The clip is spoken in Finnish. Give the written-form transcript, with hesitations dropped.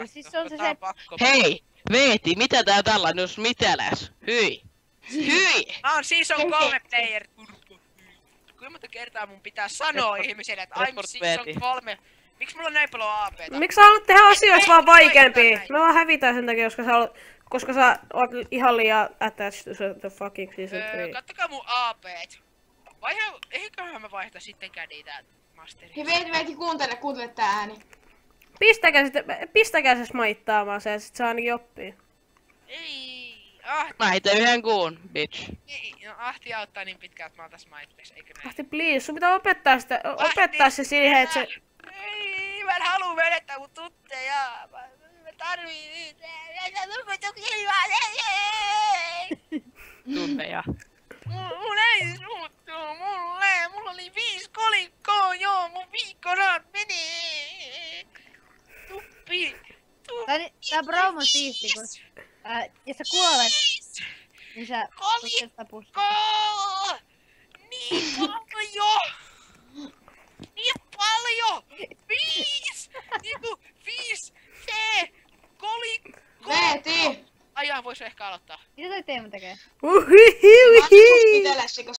Ja siis se on Tää on se... pakko. Hei! Veeti, mitä tää tällainen jos miteläs? Hyi! Hyi! Mä oon season 3 player. Kuinka monta kertaa mun pitää sanoa ihmisille, että I'm Report season Veeti. 3. Miksi mulla on näin paljon AP:tä? Miksi sä haluat tehdä asioista vaan vaikeampia? näin. Me vaan hävitään sen takia, koska sä oot ihan liian attached to the fucking season 3. Kattokaa mun AP:t. Eiköhän mä vaihtaa sittenkään niitä masteria. Hei Veeti, kuuntele tää ääni. Pistäkää se smaittaamaan se ja sit saa ainakin oppii. Ei. Mä heitän yhden kuun, bitch. No Ahti auttaa niin pitkään, että mä oon tässä maitteessa, eikö näin? Ahti please, sun pitää opettaa se siihen, että se... Ei, mä en haluu menettää mun tutteja. Mä tarviin niitä. Tunteja. Mun ei suuttuu mulle. Mulla oli 5 kolikkoa, joo. Mun viikkonat meni. Tuppi. Tää promo on siisti, kun... jos sä kuolet, niin sä... Kolikko! Niin paljon! Niin paljon! 5! Niinku 5! Se! Kolikko! Veeti! Ai jaa, vois ehkä aloittaa. Mitä toi Teemu tekee? Mä asuus itelle se,